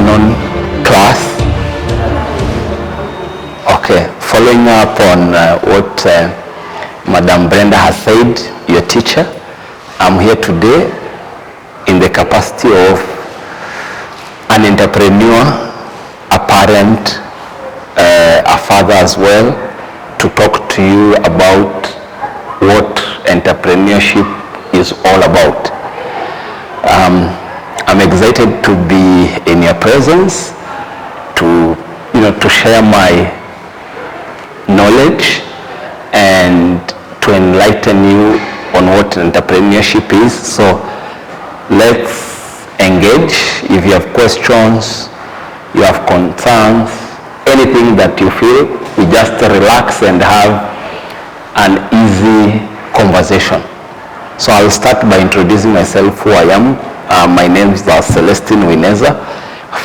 afternoon class. Okay, following up on what Madam Brenda has said, your teacher, I'm here today in the capacity of an entrepreneur, a parent, a father as well, to talk to you about what entrepreneurship is all about. I'm excited to be in your presence, to share my knowledge and to enlighten you on what entrepreneurship is. So let's engage. If you have questions, you have concerns, anything that you feel, we just relax and have an easy conversation. So I'll start by introducing myself, who I am. My name is Celestine Uwineza,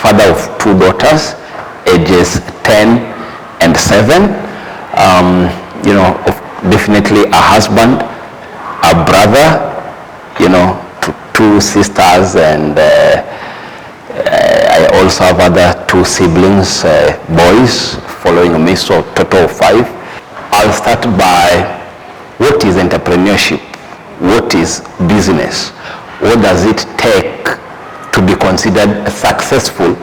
father of 2 daughters, ages 10 and 7. Definitely a husband, a brother, to 2 sisters, and I also have other 2 siblings, boys, following me, so total of 5. I'll start by what is entrepreneurship? What is business? What does it take to be considered successful?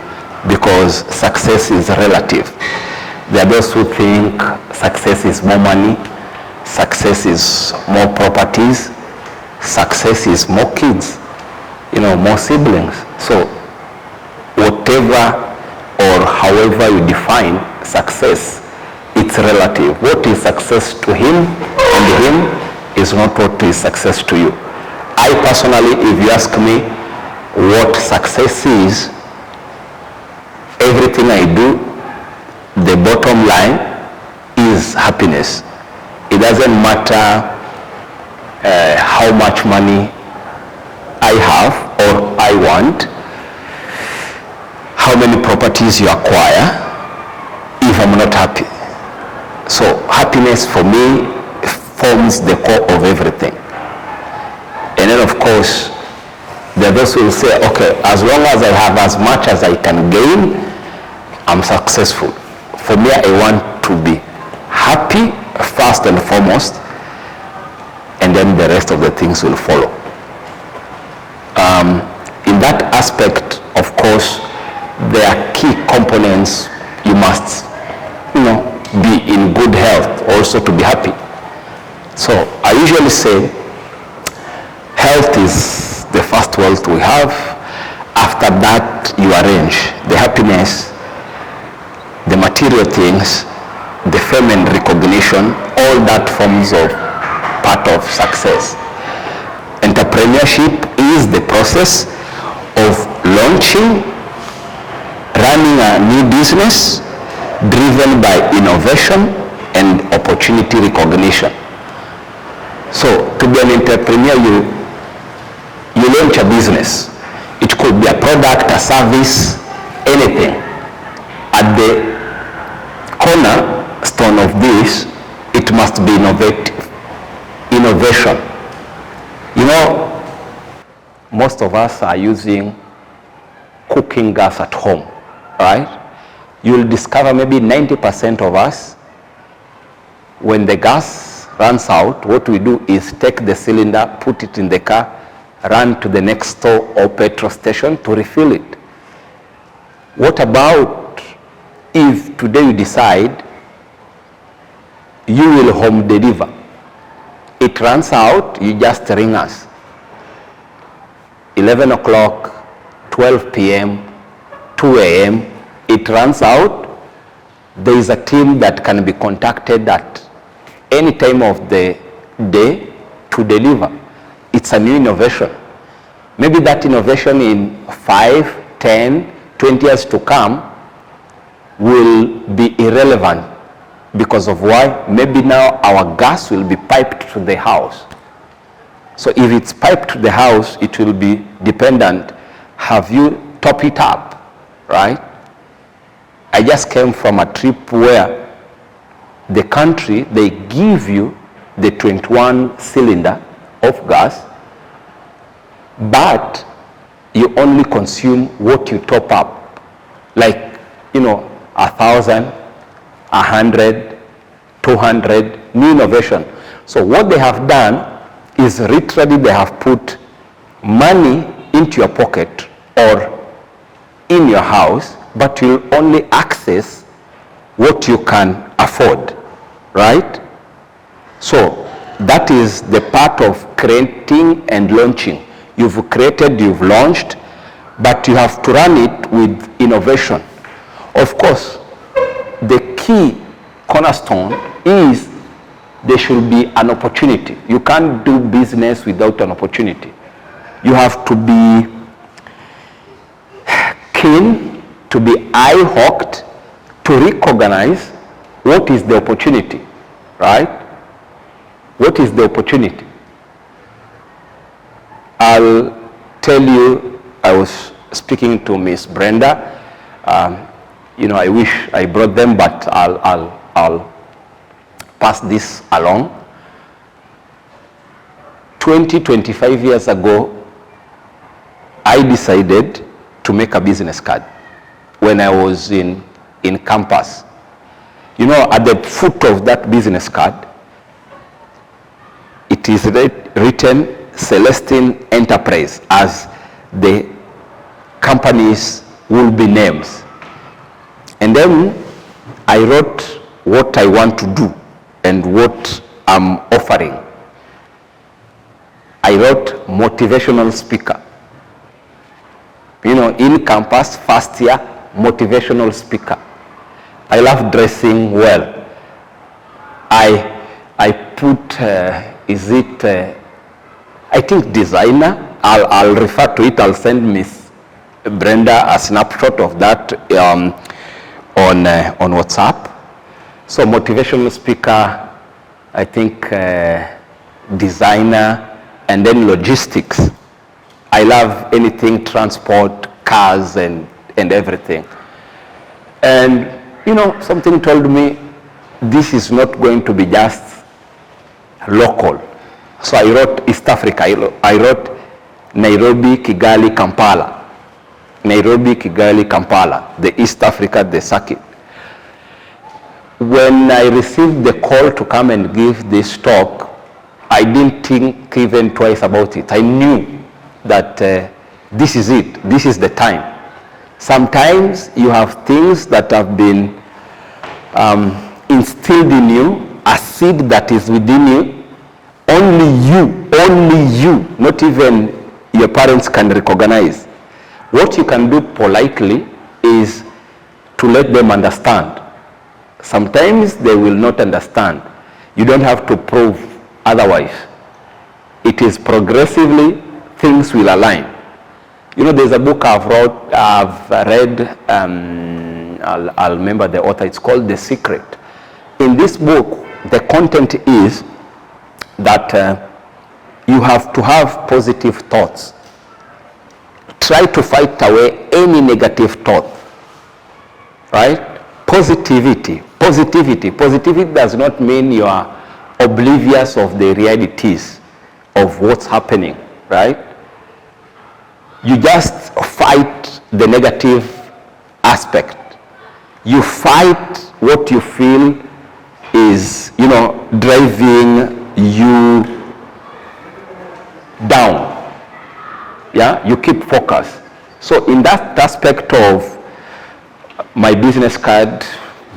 Because success is relative. There are those who think success is more money, success is more properties, success is more kids, more siblings. So whatever or however you define success, it's relative. What is success to him and him is not what is success to you. I personally, if you ask me what success is, everything I do, the bottom line is happiness. It doesn't matter how much money I have or I want, how many properties you acquire, if I'm not happy. So happiness for me forms the core of everything. And then of course, there are those who will say, okay, as long as I have as much as I can gain, I'm successful. For me, I want to be happy first and foremost, and then the rest of the things will follow. In that aspect, of course, there are key components. You must, be in good health also to be happy. So I usually say health is the first wealth we have. After that, you arrange the happiness, the material things, the fame and recognition, all that forms of part of success. Entrepreneurship is the process of launching, running a new business driven by innovation and opportunity recognition. So to be an entrepreneur, you launch a business. It could be a product, a service, anything. At the cornerstone of this, it must be innovation. Most of us are using cooking gas at home, right? You'll discover maybe 90% of us, when the gas runs out, what we do is take the cylinder, put it in the car, run to the next store or petrol station to refill it. What about if today you decide you will home deliver? It runs out, you just ring us. 11 o'clock, 12 p.m., 2 a.m., it runs out. There is a team that can be contacted at any time of the day to deliver. It's a new innovation. Maybe that innovation in 5, 10, 20 years to come will be irrelevant because of why? Maybe now our gas will be piped to the house. So if it's piped to the house, it will be dependent. Have you topped it up, right? I just came from a trip where the country, they give you the 21 cylinder of gas, but you only consume what you top up. like, 1,000, 100, 200, new innovation. So what they have done is literally they have put money into your pocket or in your house, but you'll only access what you can afford, right? So that is the part of creating and launching. You've created, you've launched, but you have to run it with innovation. Of course, the key cornerstone is there should be an opportunity. You can't do business without an opportunity. You have to be keen, to be eye-hawked, to recognize what is the opportunity, right? What is the opportunity? I'll tell you, I was speaking to Miss Brenda. I wish I brought them, but I'll pass this along. 25 years ago, I decided to make a business card when I was in campus. At the foot of that business card, it is written Celestine Enterprise, as the company's will be names. And then I wrote what I want to do and what I'm offering. I wrote motivational speaker. In campus, first year, motivational speaker. I love dressing well. I put, I think designer. I'll refer to it. I'll send Miss Brenda a snapshot of that on WhatsApp. So motivational speaker, I think designer, and then logistics. I love anything transport, cars, and everything. And something told me this is not going to be just local. So I wrote East Africa. I wrote Nairobi, Kigali, Kampala. Nairobi, Kigali, Kampala, the East Africa, the circuit. When I received the call to come and give this talk, I didn't think even twice about it. I knew that this is it. This is the time. Sometimes you have things that have been instilled in you, a seed that is within you. Only you, not even your parents can recognize. What you can do politely is to let them understand. Sometimes they will not understand. You don't have to prove otherwise. It is progressively things will align. There's a book I've read, I'll remember the author, it's called The Secret. In this book, the content is that you have to have positive thoughts. Try to fight away any negative thought, right? Positivity does not mean you are oblivious of the realities of what's happening, right? You just fight the negative aspect. You fight what you feel is, driving you down. Yeah, you keep focus. So in that aspect of my business card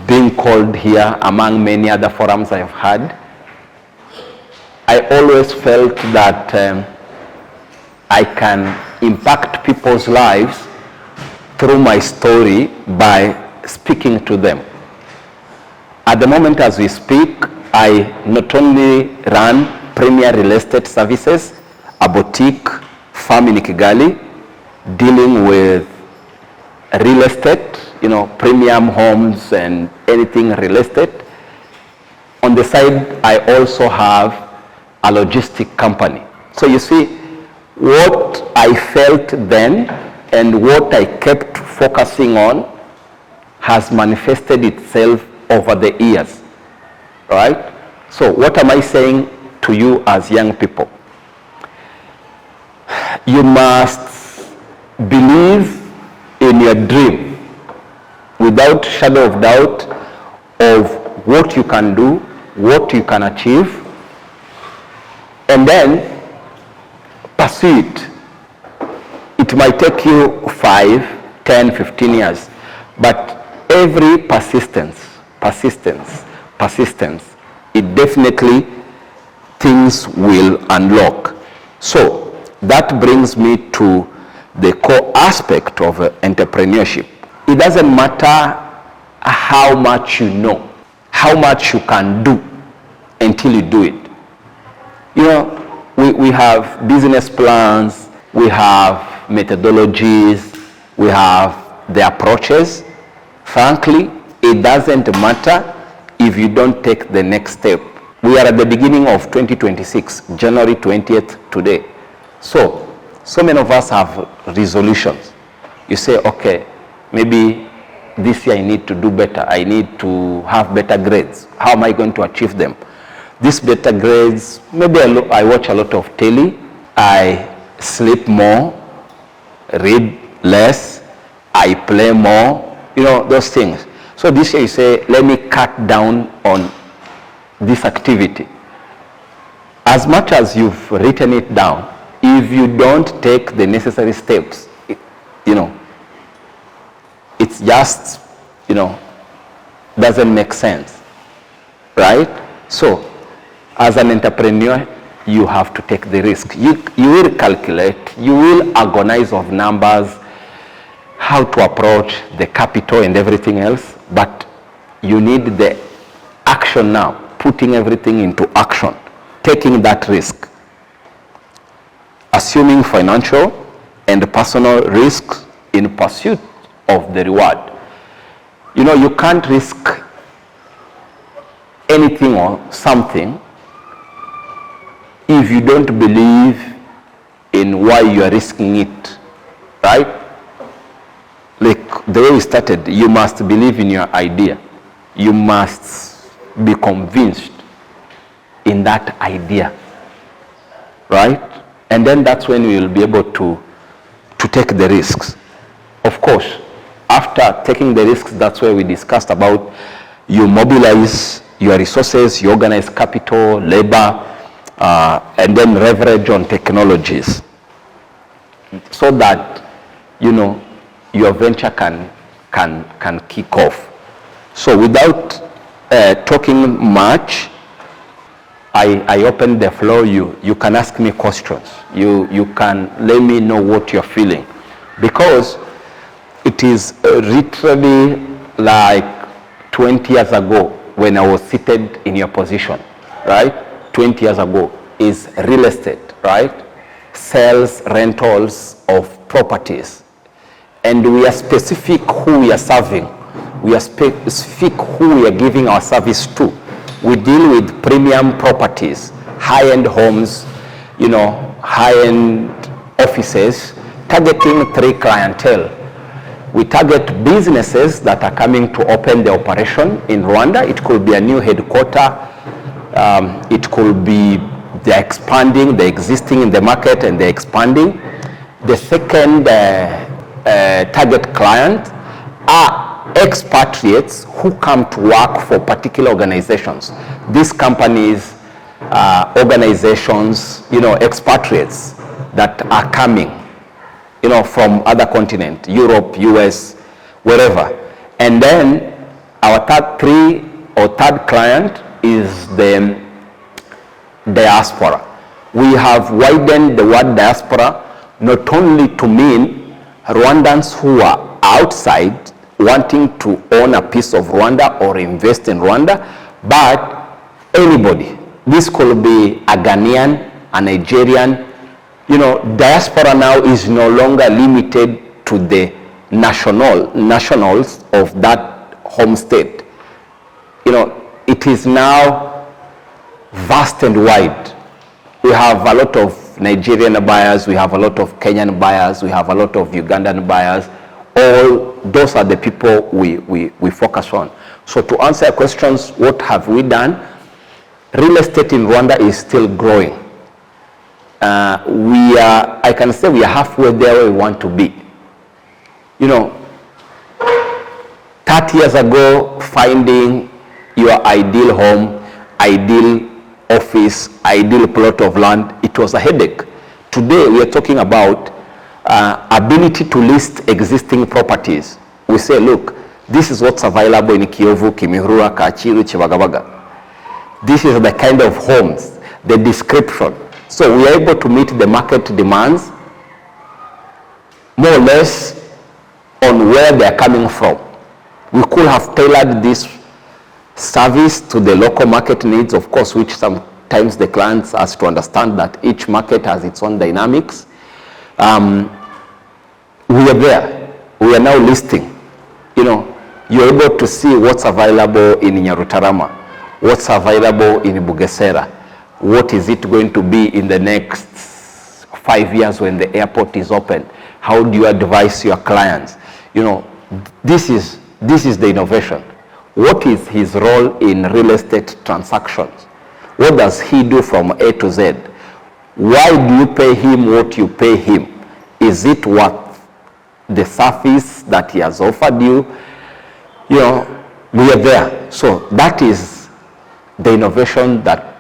being called here among many other forums I've had, I always felt that I can impact people's lives through my story by speaking to them. At the moment as we speak, I not only run Premier Real Estate Services, a boutique firm in Kigali, dealing with real estate, premium homes and anything real estate. On the side, I also have a logistic company. So you see, what I felt then and what I kept focusing on has manifested itself over the years, right? So what am I saying to you as young people? You must believe in your dream. without shadow of doubt of what you can do, what you can achieve, and then pursue it. It might take you 5, 10, 15 years, but every persistence, it definitely things will unlock. So that brings me to the core aspect of entrepreneurship. It doesn't matter how much you know, how much you can do until you do it. You know, we have business plans, we have methodologies, we have the approaches. Frankly, it doesn't matter if you don't take the next step. We are at the beginning of 2026, January 20th today. So many of us have resolutions. You say, okay, maybe this year I need to do better. I need to have better grades. How am I going to achieve them? These better grades, maybe I watch a lot of telly, I sleep more, read less, I play more, you know, those things. So this year you say, let me cut down on this activity. As much as you've written it down, if you don't take the necessary steps, you know, it's just, you know, doesn't make sense, right? So as an entrepreneur, you have to take the risk. You will calculate, you will agonize of numbers, how to approach the capital and everything else, but you need the action now, putting everything into action, taking that risk, assuming financial and personal risks in pursuit of the reward. You know, you can't risk anything or something if you don't believe in why you are risking it, right? Like the way we started, you must believe in your idea. You must be convinced in that idea, right? And then that's when you will be able to take the risks. Of course, after taking the risks, that's where we discussed about you mobilize your resources, you organize capital, labor, and then leverage on technologies so that, you know, your venture can kick off. So without talking much, I open the floor. You can ask me questions. You can let me know what you're feeling, because it is literally like 20 years ago when I was seated in your position, right? 20 years ago is real estate, right? Sales, rentals of properties. And we are specific who we are serving. We are specific who we are giving our service to. We deal with premium properties, high-end homes, you know, high-end offices, targeting 3 clientele. We target businesses that are coming to open the operation in Rwanda. It could be a new headquarter. It could be they're expanding, they're existing in the market and they're expanding. The second target client are expatriates who come to work for particular organizations. These companies, organizations, you know, expatriates that are coming, you know, from other continents, Europe, US, wherever. And then our third client is the diaspora. We have widened the word diaspora not only to mean Rwandans who are outside wanting to own a piece of Rwanda or invest in Rwanda, but anybody. This could be a Ghanaian, a Nigerian. You know, diaspora now is no longer limited to the nationals of that home state. You know, it is now vast and wide. We have a lot of Nigerian buyers, we have a lot of Kenyan buyers, we have a lot of Ugandan buyers. All those are the people we focus on. So to answer your questions, what have we done? Real estate in Rwanda is still growing. I can say we are halfway there where we want to be. You know, 30 years ago, finding your ideal home, ideal office, ideal plot of land, it was a headache. Today, we are talking about ability to list existing properties. We say, look, this is what's available in Kiyovu, Kimihurura, Kachiru, Chibagabaga. This is the kind of homes, the description. So we are able to meet the market demands more or less on where they are coming from. We could have tailored this service to the local market needs, of course, which sometimes the clients has to understand that each market has its own dynamics. We are there. We are now listing. You're able to see what's available in Nyarutarama, what's available in Bugesera, what is it going to be in the next 5 years when the airport is open. How do you advise your clients? This is the innovation. What is his role in real estate transactions? What does he do from A to Z? Why do you pay him what you pay him? Is it worth the service that he has offered you? We are there. So that is the innovation that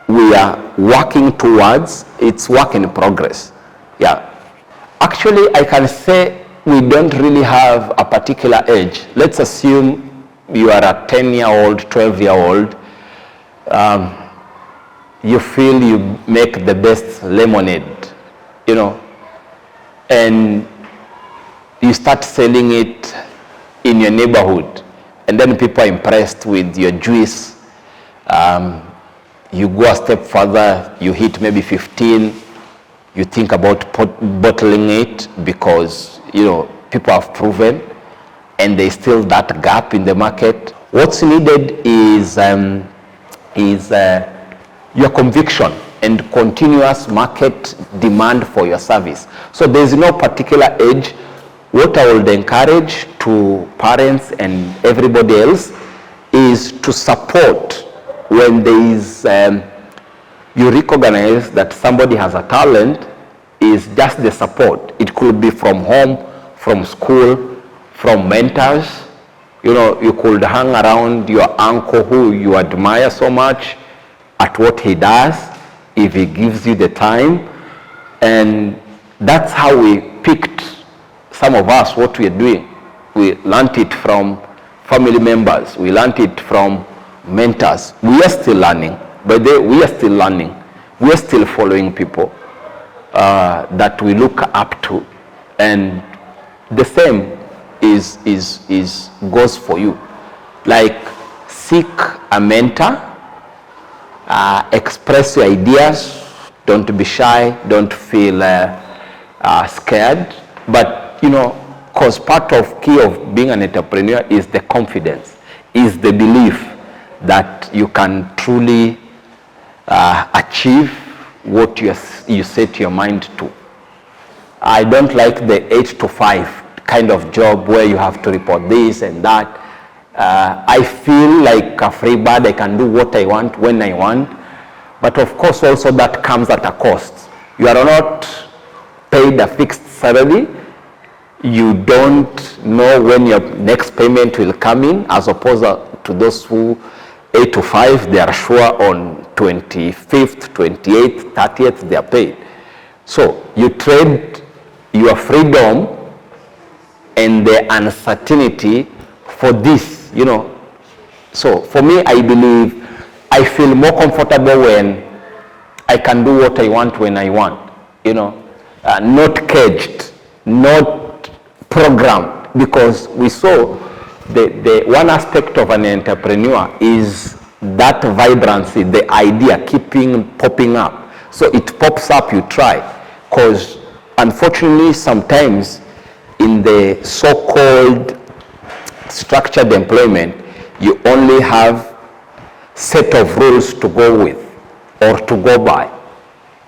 we are working towards. It's work in progress. Yeah. Actually, I can say we don't really have a particular age. Let's assume you are a 10-year-old, 12-year-old. You feel you make the best lemonade, and you start selling it in your neighborhood, and then people are impressed with your juice. You go a step further, you hit maybe 15, you think about bottling it because, people have proven, and there's still that gap in the market. What's needed is your conviction and continuous market demand for your service. So there's no particular age. What I would encourage to parents and everybody else is to support when there is, you recognize that somebody has a talent, is just the support. It could be from home, from school, from mentors. You could hang around your uncle who you admire so much at what he does, if he gives you the time. And that's how we picked, some of us, what we are doing. We learned it from family members. We learned it from mentors. We are still learning. But we are still learning. We are still following people that we look up to. And the same goes for you. Like, seek a mentor, express your ideas, don't be shy, don't feel scared. But, because part of key of being an entrepreneur is the confidence, is the belief that you can truly achieve what you set your mind to. I don't like the 8 to 5 kind of job where you have to report this and that. I feel like a free bird. I can do what I want when I want. But of course also that comes at a cost. You are not paid a fixed salary. You don't know when your next payment will come in, as opposed to those who 8 to 5, they are sure on 25th, 28th, 30th, they are paid. So you trade your freedom and the uncertainty for this, So for me, I believe I feel more comfortable when I can do what I want when I want, not caged, not programmed, because we saw the one aspect of an entrepreneur is that vibrancy, the idea keeping popping up. So it pops up, you try. Because unfortunately, sometimes in the so-called structured employment, you only have set of rules to go with or to go by.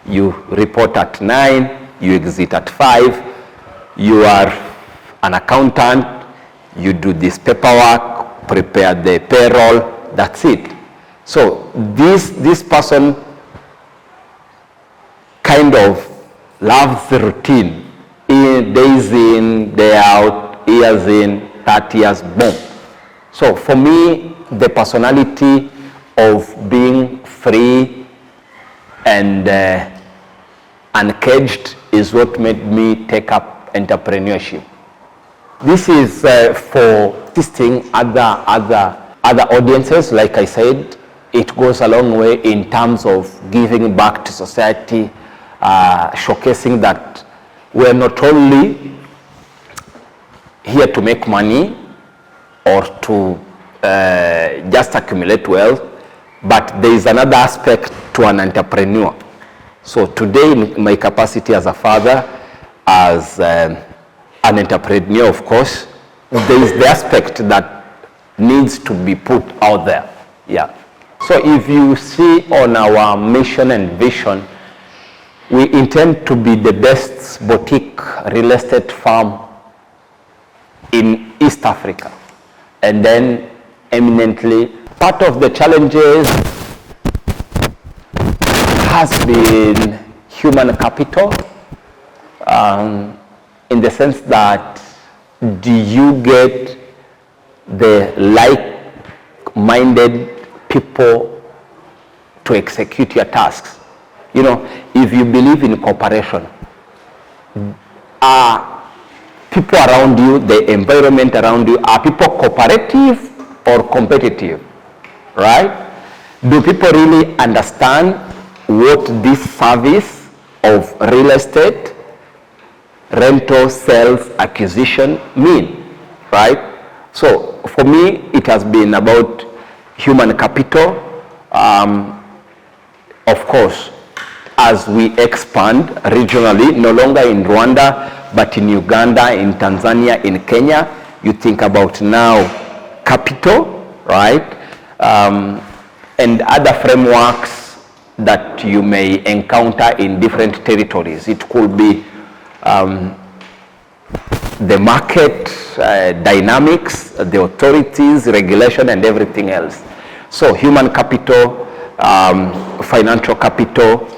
You report at 9, you exit at 5, you are an accountant, you do this paperwork, prepare the payroll, that's it. So this person kind of loves the routine, days in, day out, years in. 30 years, boom. So for me, the personality of being free and uncaged is what made me take up entrepreneurship. This is for assisting other audiences. Like I said, it goes a long way in terms of giving back to society, showcasing that we're not only here to make money or to just accumulate wealth, but there is another aspect to an entrepreneur. So today, in my capacity as a father, as an entrepreneur, of course, there is the aspect that needs to be put out there. Yeah. So if you see on our mission and vision, we intend to be the best boutique real estate firm in East Africa. And then eminently, part of the challenges has been human capital, in the sense that do you get the like-minded people to execute your tasks? You know, if you believe in cooperation, are people around you, the environment around you, are people cooperative or competitive, right? Do people really understand what this service of real estate, rental, sales, acquisition mean, right? So for me, it has been about human capital. Of course, as we expand regionally, no longer in Rwanda, but in Uganda, in Tanzania, in Kenya, you think about now capital, right? And other frameworks that you may encounter in different territories. It could be the market dynamics, the authorities, regulation, and everything else. So human capital, financial capital,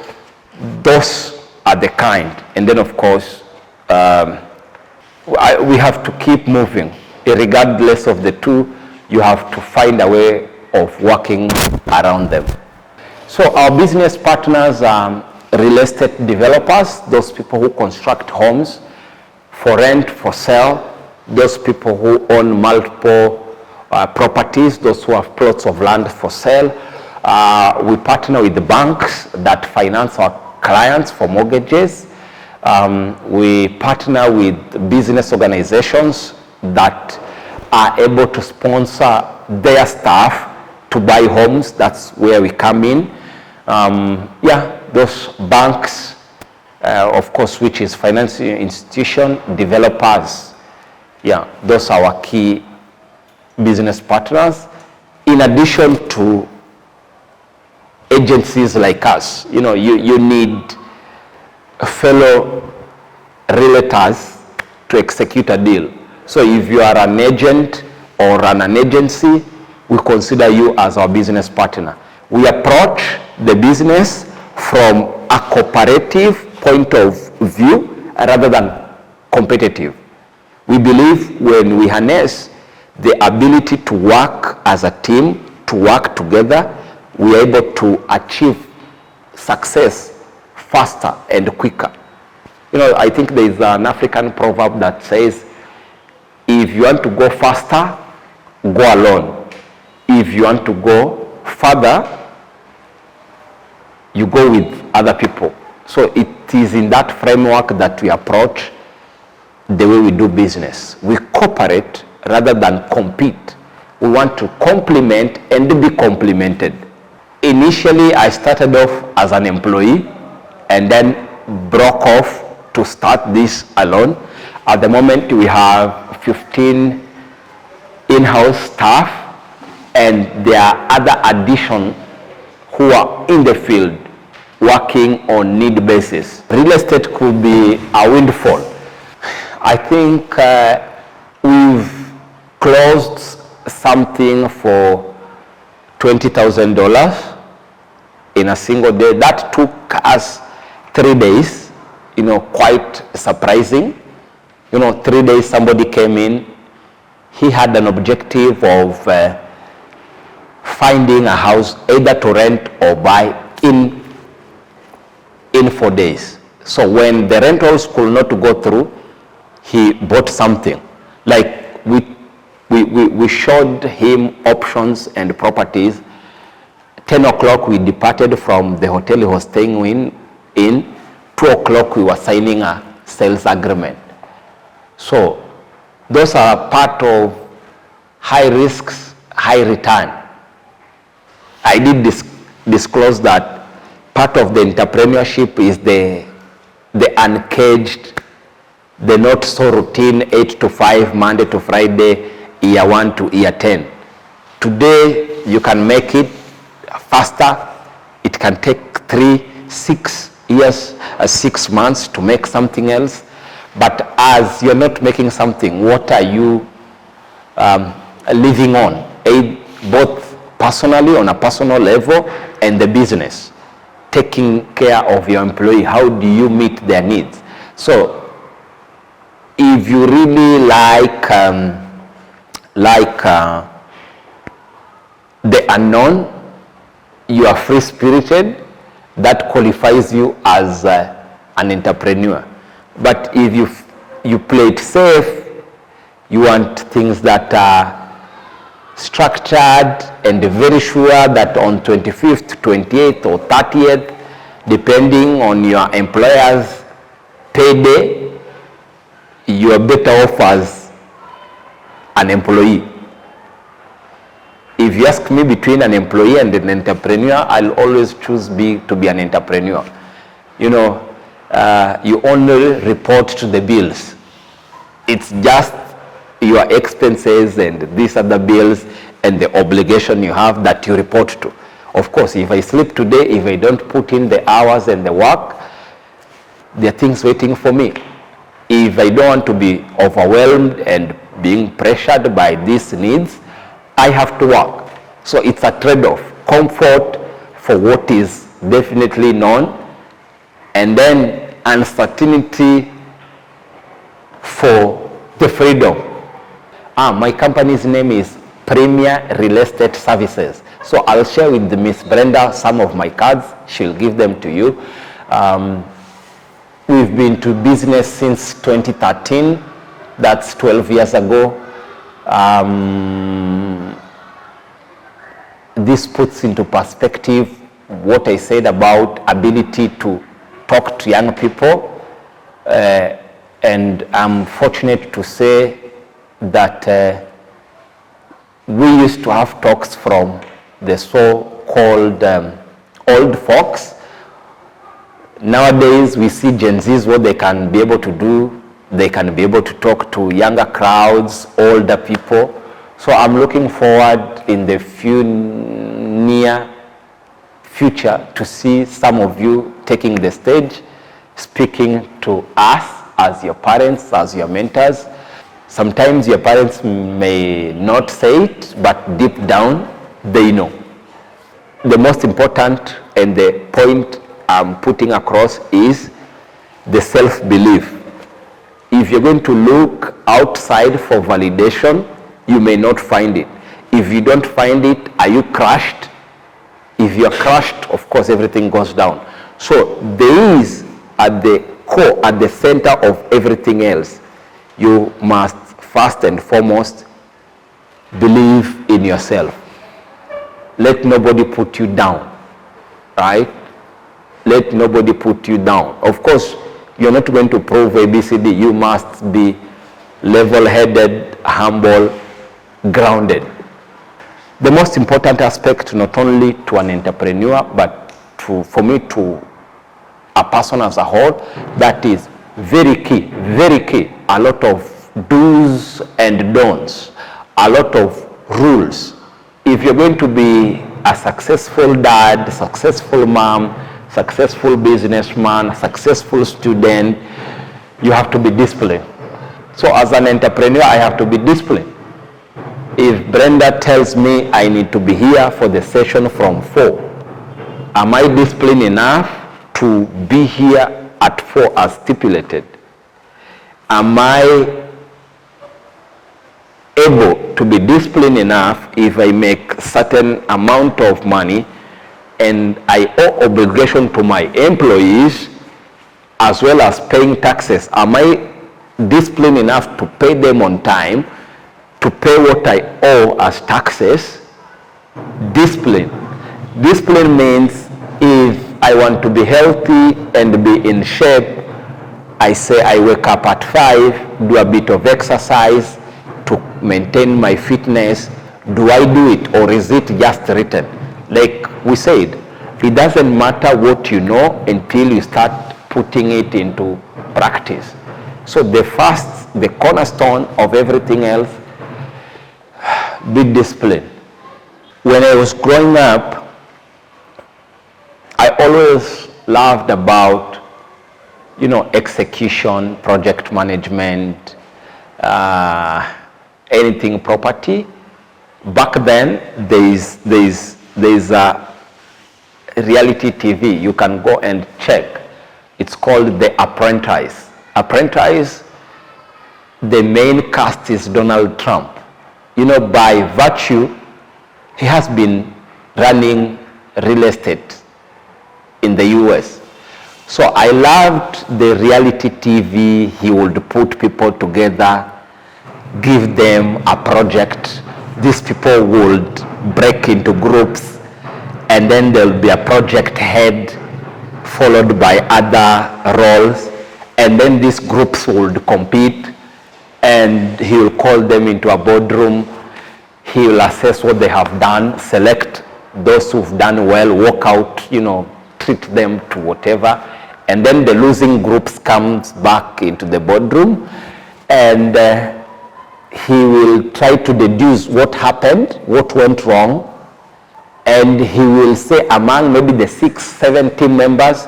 those are the kind. And then, of course, we have to keep moving. Regardless of the two, you have to find a way of working around them. So our business partners are real estate developers, those people who construct homes for rent, for sale, those people who own multiple properties, those who have plots of land for sale. We partner with the banks that finance our clients for mortgages. We partner with business organizations that are able to sponsor their staff to buy homes. That's where we come in. Those banks, of course, which is financial institution, developers. Yeah, those are our key business partners. In addition to agencies like us, you know, you need fellow realtors to execute a deal. So if you are an agent or run an agency, we consider you as our business partner. We approach the business from a cooperative point of view rather than competitive. We believe when we harness the ability to work as a team, to work together, we are able to achieve success faster and quicker. You know, I think there is an African proverb that says, if you want to go faster, go alone. If you want to go further, you go with other people. So it is in that framework that we approach the way we do business. We cooperate rather than compete. We want to complement and be complemented. Initially, I started off as an employee and then broke off to start this alone. At the moment, we have 15 in-house staff, and there are other additions who are in the field working on need basis. Real estate could be a windfall. I think we've closed something for $20,000 in a single day. That took us 3 days, quite surprising. 3 days somebody came in, he had an objective of finding a house either to rent or buy in 4 days. So when the rentals could not go through, he bought something. Like we showed him options and properties. 10 o'clock we departed from the hotel he was staying in. 2 o'clock we were signing a sales agreement. So those are part of high risks, high return. I did disclose that part of the entrepreneurship is the uncaged, the not so routine 8 to 5, Monday to Friday, year 1 to year 10. Today you can make it faster. It can take 6 years, 6 months to make something else. But as you're not making something, what are you living on? Both personally, on a personal level, and the business. Taking care of your employee, how do you meet their needs? So if you really like the unknown, you are free-spirited, that qualifies you as an entrepreneur. But if you play it safe, you want things that are structured and very sure that on 25th, 28th or 30th, depending on your employer's payday, you are better off as an employee. If you ask me between an employee and an entrepreneur, I'll always choose to be an entrepreneur. You know, you only report to the bills. It's just your expenses and these other bills and the obligation you have that you report to. Of course, if I sleep today, if I don't put in the hours and the work, there are things waiting for me. If I don't want to be overwhelmed and being pressured by these needs, I have to work. So it's a trade-off. Comfort for what is definitely known, and then uncertainty for the freedom. My company's name is Premier Real Estate Services. So I'll share with Miss Brenda some of my cards. She'll give them to you. We've been to business since 2013. That's 12 years ago. This puts into perspective what I said about ability to talk to young people. And I'm fortunate to say that we used to have talks from the so-called old folks. Nowadays, we see Gen Zs, what they can be able to do. They can be able to talk to younger crowds, older people. So I'm looking forward in the near future to see some of you taking the stage, speaking to us as your parents, as your mentors. Sometimes your parents may not say it, but deep down, they know. The most important and the point I'm putting across is the self-belief. If you're going to look outside for validation, you may not find it. If you don't find it, are you crushed? If you're crushed, of course, everything goes down. So there is at the core, at the center of everything else, you must first and foremost believe in yourself. Let nobody put you down, right? Let nobody put you down. Of course, you're not going to prove ABCD. You must be level-headed, humble, grounded. The most important aspect, not only to an entrepreneur, but for me, to a person as a whole, that is very key, very key. A lot of do's and don'ts, a lot of rules. If you're going to be a successful dad, successful mom, successful businessman, successful student, you have to be disciplined. So as an entrepreneur, I have to be disciplined. If Brenda tells me I need to be here for the session from 4, am I disciplined enough to be here at 4 as stipulated? Am I able to be disciplined enough if I make certain amount of money and I owe obligation to my employees as well as paying taxes? Am I disciplined enough to pay them on time, to pay what I owe as taxes? Discipline. Discipline means if I want to be healthy and be in shape, I say I wake up at 5, do a bit of exercise to maintain my fitness. Do I do it, or is it just written? Like we said, it doesn't matter what you know until you start putting it into practice. So the cornerstone of everything else, be disciplined. When I was growing up, I always loved about, execution, project management, anything property. Back then, there's a reality TV. You can go and check. It's called The Apprentice. Apprentice, the main cast is Donald Trump. By virtue, he has been running real estate in the US. So I loved the reality TV. He would put people together, give them a project. These people would break into groups, and then there'll be a project head followed by other roles, and then these groups would compete, and he will call them into a boardroom. He will assess what they have done, select those who've done well, walk out, treat them to whatever, and then the losing groups comes back into the boardroom, and he will try to deduce what happened, what went wrong, and he will say among maybe the 6-7 team members,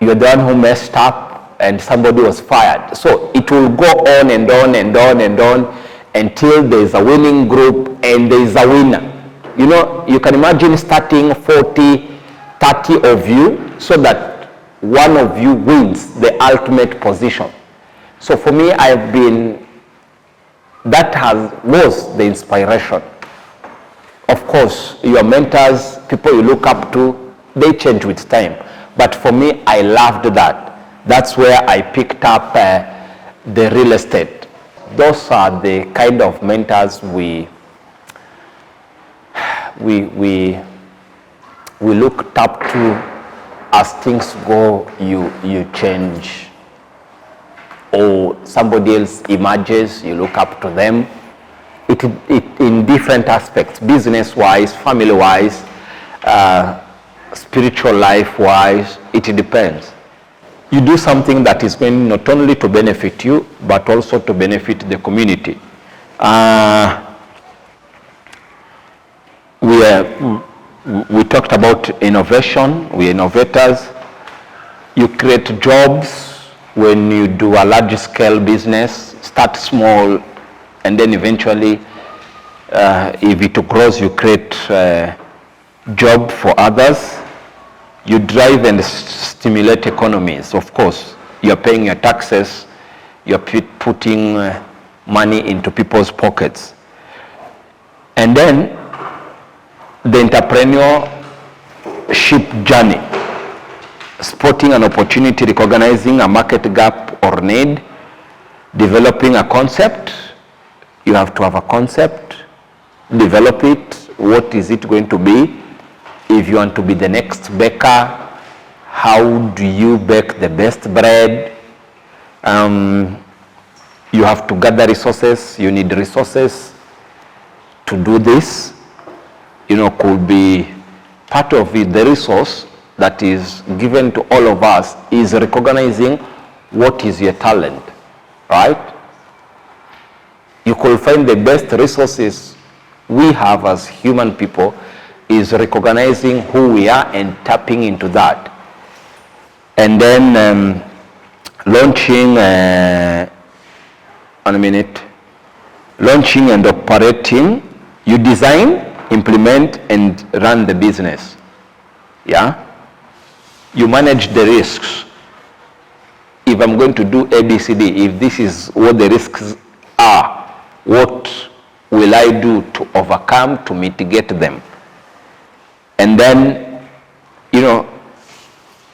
you're the one who messed up and somebody was fired. So it will go on and on and on and on until there's a winning group and there's a winner. You can imagine starting 40, 30 of you so that one of you wins the ultimate position. So for me, that was the inspiration. Of course, your mentors, people you look up to, they change with time. But for me, I loved that. That's where I picked up the real estate. Those are the kind of mentors we looked up to. As things go, you change, or somebody else emerges, you look up to them. It in different aspects, business-wise, family-wise, spiritual life-wise, it depends. You do something that is going not only to benefit you, but also to benefit the community. We talked about innovation. We're innovators. You create jobs when you do a large-scale business. Start small, and then eventually, if it grows, you create job for others. You drive and stimulate economies. Of course, you're paying your taxes. You're putting money into people's pockets. And then the entrepreneurship journey, spotting an opportunity, recognizing a market gap or need, developing a concept. You have to have a concept, develop it. What is it going to be? If you want to be the next baker, how do you bake the best bread? You have to gather resources. You need resources to do this. Could be part of it. The resource that is given to all of us is recognizing what is your talent, right? You could find the best resources we have as human people is recognizing who we are and tapping into that. And then launching and operating. You design, implement, and run the business. Yeah? You manage the risks. If I'm going to do ABCD, if this is what the risks are, what will I do to overcome, to mitigate them? And then,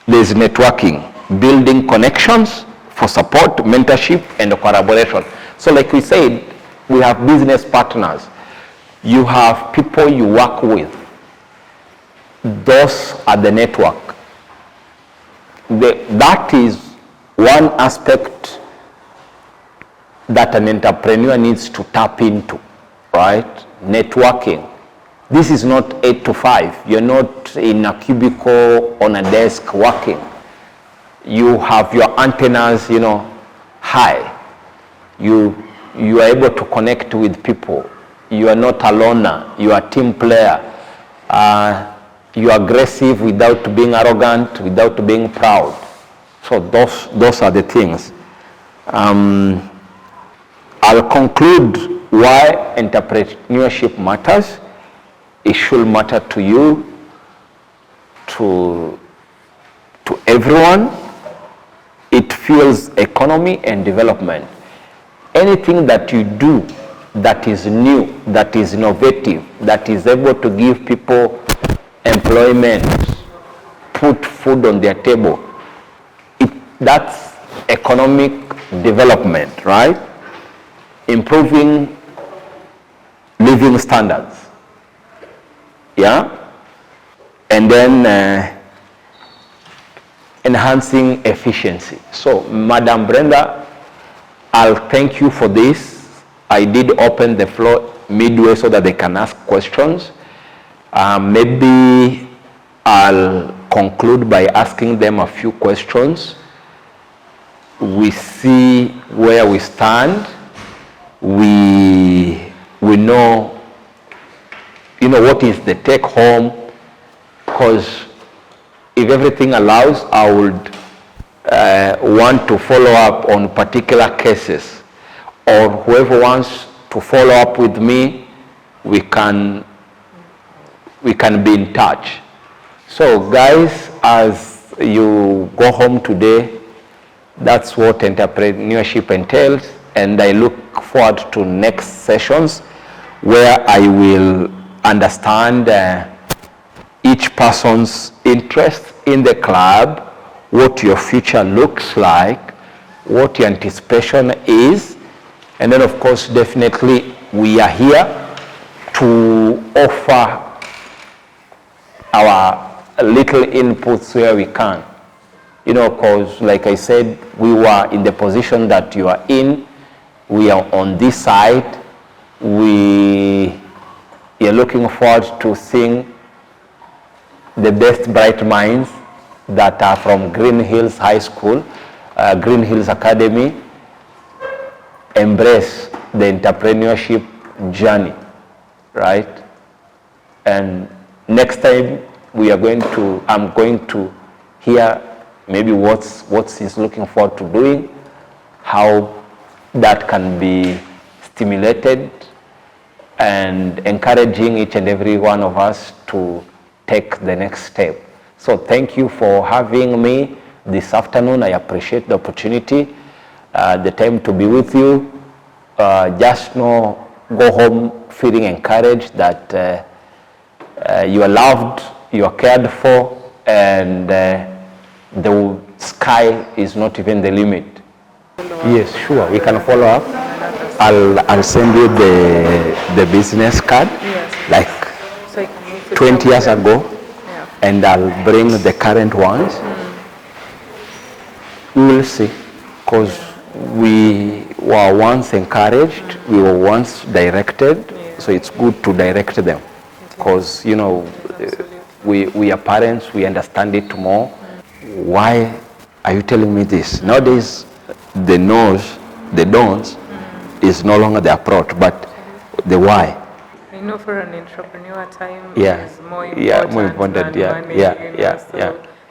there's networking, building connections for support, mentorship, and collaboration. So like we said, we have business partners. You have people you work with. Those are the network. That is one aspect that an entrepreneur needs to tap into, right? Networking. This is not 8 to 5. You're not in a cubicle on a desk working. You have your antennas, high. You are able to connect with people. You are not a loner. You are a team player. You are aggressive without being arrogant, without being proud. So those are the things. I'll conclude why entrepreneurship matters. It should matter to you, to everyone. It fuels economy and development. Anything that you do that is new, that is innovative, that is able to give people employment, put food on their table, that's economic development, right? Improving living standards. Yeah? And then enhancing efficiency. So, Madam Brenda, I'll thank you for this. I did open the floor midway so that they can ask questions. Maybe I'll conclude by asking them a few questions. We see where we stand. We know, what is the take home, because if everything allows, I would want to follow up on particular cases, or whoever wants to follow up with me, we can be in touch. So guys, as you go home today, that's what entrepreneurship entails, and I look forward to next sessions where I will understand each person's interest in the club, what your future looks like, what your anticipation is, and then of course definitely we are here to offer our little inputs where we can. Because like I said, we were in the position that you are in. We are on this side. We are looking forward to seeing the best bright minds that are from Green Hills High School, Green Hills Academy, embrace the entrepreneurship journey, right? And next time I'm going to hear maybe what he's looking forward to doing, how that can be stimulated, and encouraging each and every one of us to take the next step. So thank you for having me this afternoon. I appreciate the opportunity, the time to be with you. Just go home feeling encouraged that you are loved, you are cared for, and the sky is not even the limit. Yes, sure. We can follow up. I'll send you the business card, yes, like 20 years ago, and I'll bring the current ones. We will see, because we were once encouraged, we were once directed, so it's good to direct them, because we are parents, we understand it more. Why are you telling me this? Nowadays, the no's, the don'ts is no longer the approach, but the why. I know for an entrepreneur, time is more important than money. Yeah.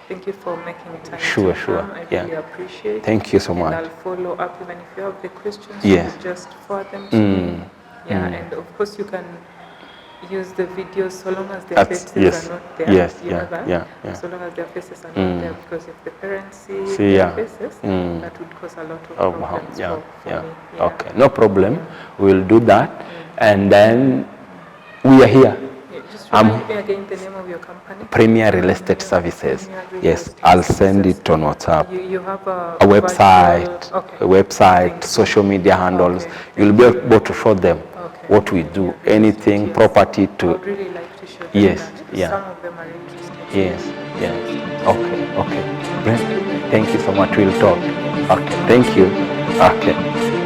Thank you for making time. Sure. I really appreciate it. Thank you so much. And I'll follow up even if you have the questions. Yes. You just forward them to me. And of course you can use the videos so long as their faces are not there. Yes, you know that? So long as their faces are not there, because if the parents see their faces, that would cause a lot of problems for me. Okay, no problem. We'll do that. And then we are here. Just remind me again the name of your company. Premier Real Estate Services. Yes, I'll send it on WhatsApp. You have a website, social media handles. You'll be able to show them what we do, anything, property to. I would really like to show them that. Some of them are interested. Yes. Okay. Brent, thank you so much. We'll talk. Okay, thank you. Okay.